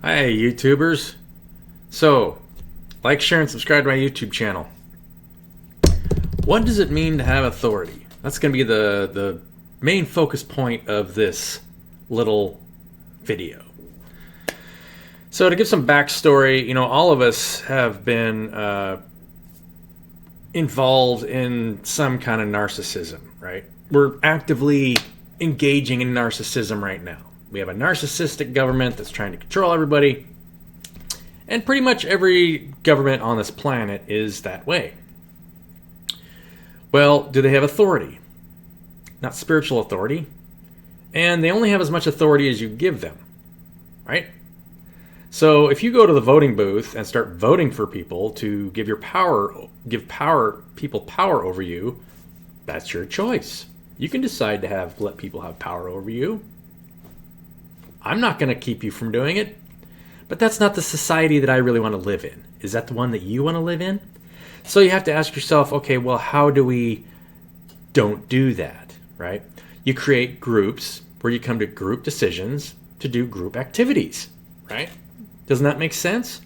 Hi, YouTubers. So, like, share, and subscribe to my YouTube channel. What does it mean to have authority? That's going to be the main focus point of this little video. So, to give some backstory, all of us have been involved in some kind of narcissism, right? We're actively engaging in narcissism right now. We have a narcissistic government that's trying to control everybody. And pretty much every government on this planet is that way. Well, do they have authority? Not spiritual authority. And they only have as much authority as you give them, right? So if you go to the voting booth and start voting for people to give people power over you, that's your choice. You can decide to let people have power over you. I'm not going to keep you from doing it, but that's not the society that I really want to live in. Is that the one that you want to live in? So you have to ask yourself, okay, well, how do we don't do that, right? You create groups where you come to group decisions to do group activities, right? Doesn't that make sense?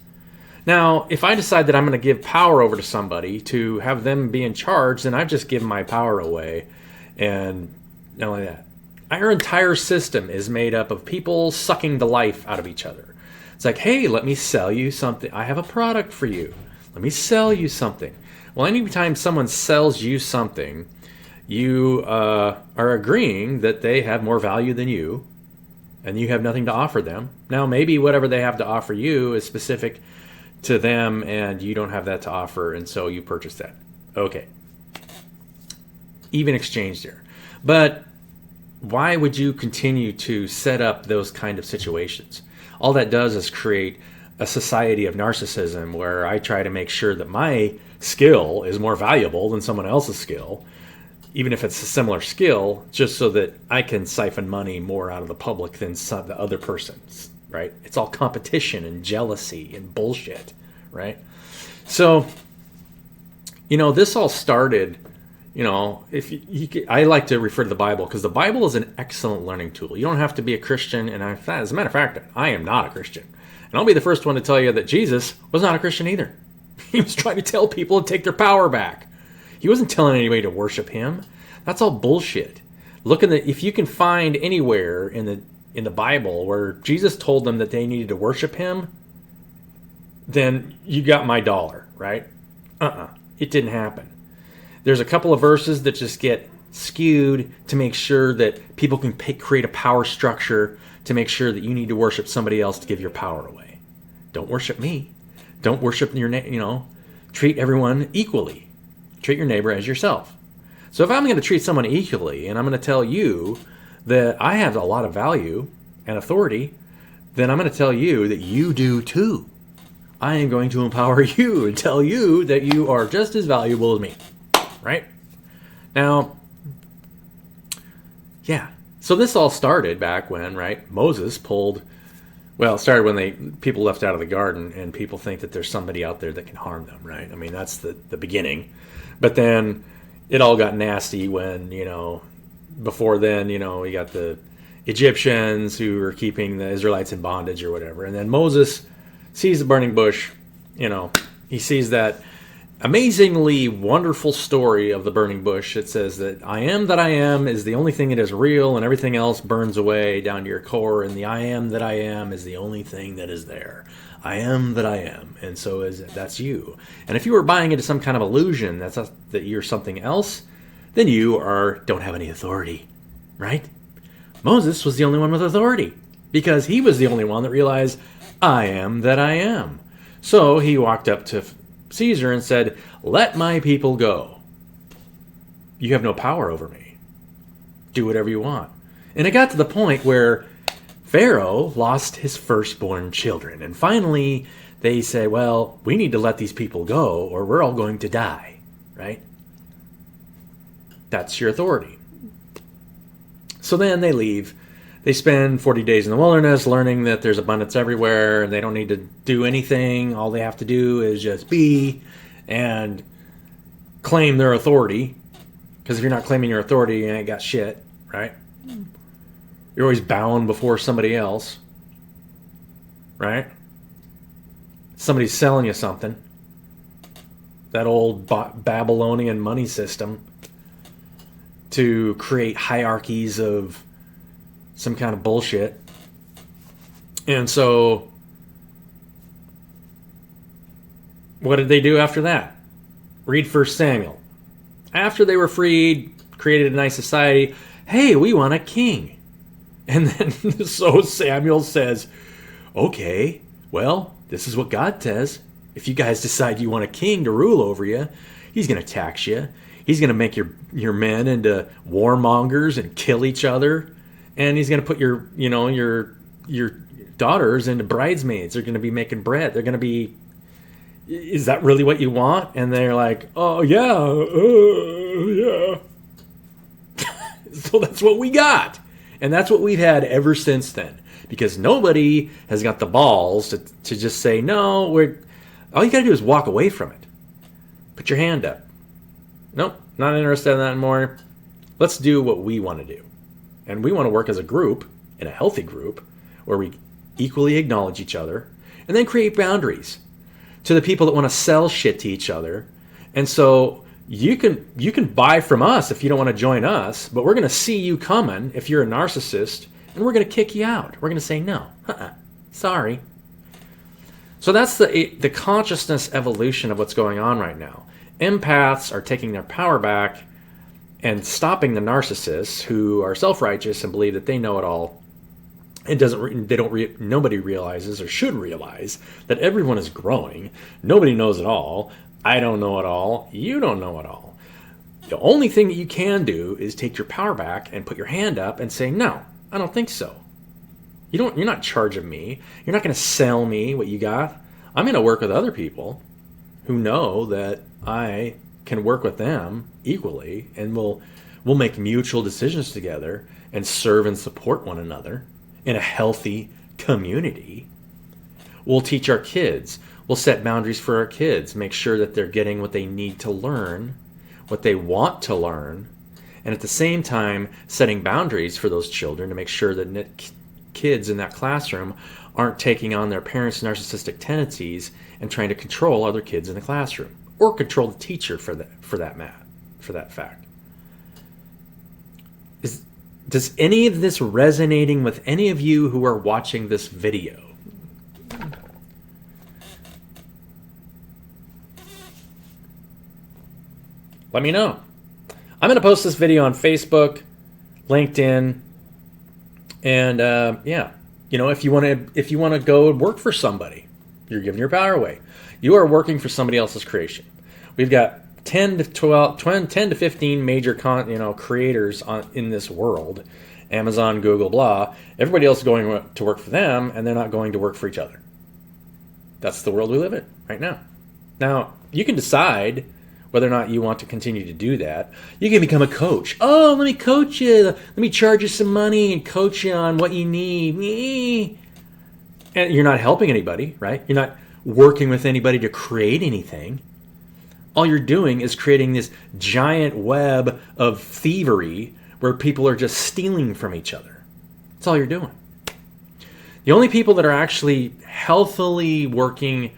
Now, if I decide that I'm going to give power over to somebody to have them be in charge, then I've just given my power away. And not only that, our entire system is made up of people sucking the life out of each other. It's like, hey, let me sell you something. I have a product for you. Let me sell you something. Well, anytime someone sells you something, you are agreeing that they have more value than you, and you have nothing to offer them. Now, maybe whatever they have to offer you is specific to them, and you don't have that to offer, and so you purchase that. Okay. Even exchange there. But why would you continue to set up those kind of situations? All that does is create a society of narcissism where I try to make sure that my skill is more valuable than someone else's skill, even if it's a similar skill, just so that I can siphon money more out of the public than the other person's, right? It's all competition and jealousy and bullshit, right? So, this all started... I like to refer to the Bible because the Bible is an excellent learning tool. You don't have to be a Christian, and as a matter of fact, I am not a Christian. And I'll be the first one to tell you that Jesus was not a Christian either. He was trying to tell people to take their power back. He wasn't telling anybody to worship him. That's all bullshit. If you can find anywhere in the Bible where Jesus told them that they needed to worship him, then you got my dollar, right? It didn't happen. There's a couple of verses that just get skewed to make sure that people can create a power structure to make sure that you need to worship somebody else to give your power away. Don't worship me. Don't worship treat everyone equally. Treat your neighbor as yourself. So if I'm going to treat someone equally and I'm going to tell you that I have a lot of value and authority, then I'm going to tell you that you do too. I am going to empower you and tell you that you are just as valuable as me. Right? Now, yeah. So this all started back when, right, Moses it started when people left out of the garden, and people think that there's somebody out there that can harm them, right? I mean, that's the beginning. But then it all got nasty when, before then, we got the Egyptians who were keeping the Israelites in bondage or whatever. And then Moses sees the burning bush, he sees that amazingly wonderful story of the burning bush. It says that I am is the only thing that is real, and everything else burns away down to your core, and the I am that I am is the only thing that is there. I am that I am, and so that's you. And if you were buying into some kind of illusion that you're something else, then you don't have any authority, right? Moses was the only one with authority because he was the only one that realized I am that I am. So he walked up to Caesar and said, let my people go. You have no power over me. Do whatever you want. And it got to the point where Pharaoh lost his firstborn children. And finally, they say, well, we need to let these people go or we're all going to die, right? That's your authority. So then they leave. They spend 40 days in the wilderness learning that there's abundance everywhere and they don't need to do anything. All they have to do is just be and claim their authority. Because if you're not claiming your authority, you ain't got shit, right? You're always bound before somebody else. right? Somebody's selling you something. That old Babylonian money system to create hierarchies of some kind of bullshit. And so, what did they do after that? Read 1 Samuel. After they were freed, created a nice society, hey, we want a king. And then so Samuel says, okay, well, this is what God says. If you guys decide you want a king to rule over you, he's going to tax you. He's going to make your men into warmongers and kill each other. And he's going to put your daughters into bridesmaids. They're going to be making bread. They're going to be, is that really what you want? And they're like, oh, yeah. So that's what we got. And that's what we've had ever since then. Because nobody has got the balls to just say, no, all you got to do is walk away from it. Put your hand up. Nope, not interested in that anymore. Let's do what we want to do. And we want to work as a group, in a healthy group, where we equally acknowledge each other, and then create boundaries to the people that want to sell shit to each other. And so you can buy from us if you don't want to join us, but we're going to see you coming if you're a narcissist, and we're going to kick you out. We're going to say, no, sorry. So that's the consciousness evolution of what's going on right now. Empaths are taking their power back and stopping the narcissists who are self-righteous and believe that they know it all. Nobody realizes or should realize that everyone is growing. Nobody knows it all. I don't know it all. You don't know it all. The only thing that you can do is take your power back and put your hand up and say, no, I don't think so. You're not in charge of me. You're not going to sell me what you got. I'm going to work with other people who know that I can work with them equally, and we'll make mutual decisions together and serve and support one another in a healthy community. We'll teach our kids. We'll set boundaries for our kids, make sure that they're getting what they need to learn, what they want to learn, and at the same time setting boundaries for those children to make sure that kids in that classroom aren't taking on their parents' narcissistic tendencies and trying to control other kids in the classroom, or control the teacher for that fact. Does any of this resonating with any of you who are watching this video? Let me know. I'm going to post this video on Facebook, LinkedIn, and if you want to go and work for somebody, you're giving your power away. You are working for somebody else's creation. We've got 10 to 15 major creators in this world. Amazon, Google, blah. Everybody else is going to work for them, and they're not going to work for each other. That's the world we live in right now. Now, you can decide whether or not you want to continue to do that. You can become a coach. Oh, let me coach you. Let me charge you some money and coach you on what you need. And you're not helping anybody, right? You're not working with anybody to create anything. All you're doing is creating this giant web of thievery where people are just stealing from each other. That's all you're doing. The only people that are actually healthily working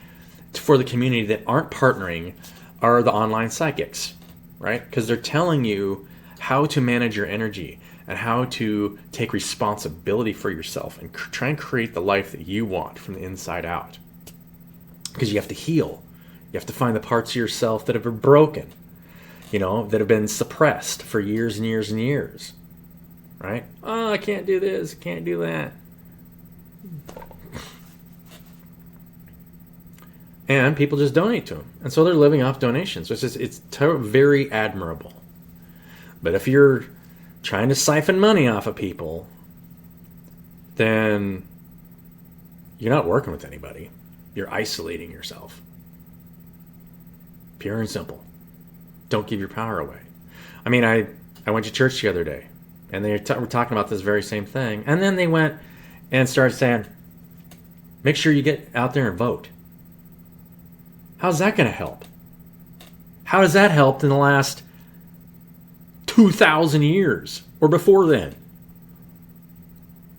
for the community that aren't partnering are the online psychics, right? Because they're telling you how to manage your energy and how to take responsibility for yourself and try and create the life that you want from the inside out. Because you have to heal. You have to find the parts of yourself that have been broken, that have been suppressed for years and years and years, right? Oh, I can't do this, I can't do that. And people just donate to them. And so they're living off donations. It's very admirable. But if you're trying to siphon money off of people, then you're not working with anybody. You're isolating yourself. Pure and simple. Don't give your power away. I mean, I went to church the other day, and they were talking about this very same thing. And then they went and started saying, make sure you get out there and vote. How's that going to help? How has that helped in the last 2,000 years or before then?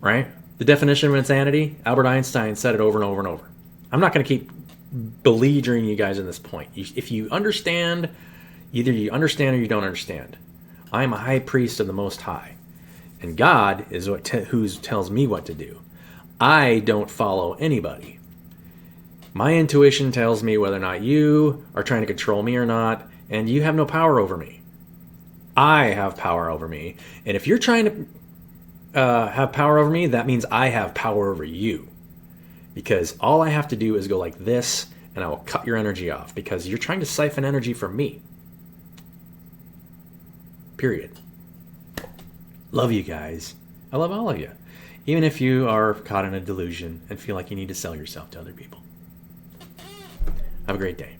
Right? The definition of insanity, Albert Einstein said it over and over and over. I'm not going to keep beleaguering you guys in this point. If you understand, either you understand or you don't understand. I am a high priest of the Most High, and God is who tells me what to do. I don't follow anybody. My intuition tells me whether or not you are trying to control me or not, and you have no power over me. I have power over me, and if you're trying to have power over me, that means I have power over you. Because all I have to do is go like this, and I will cut your energy off, because you're trying to siphon energy from me. Period. Love you guys. I love all of you. Even if you are caught in a delusion and feel like you need to sell yourself to other people. Have a great day.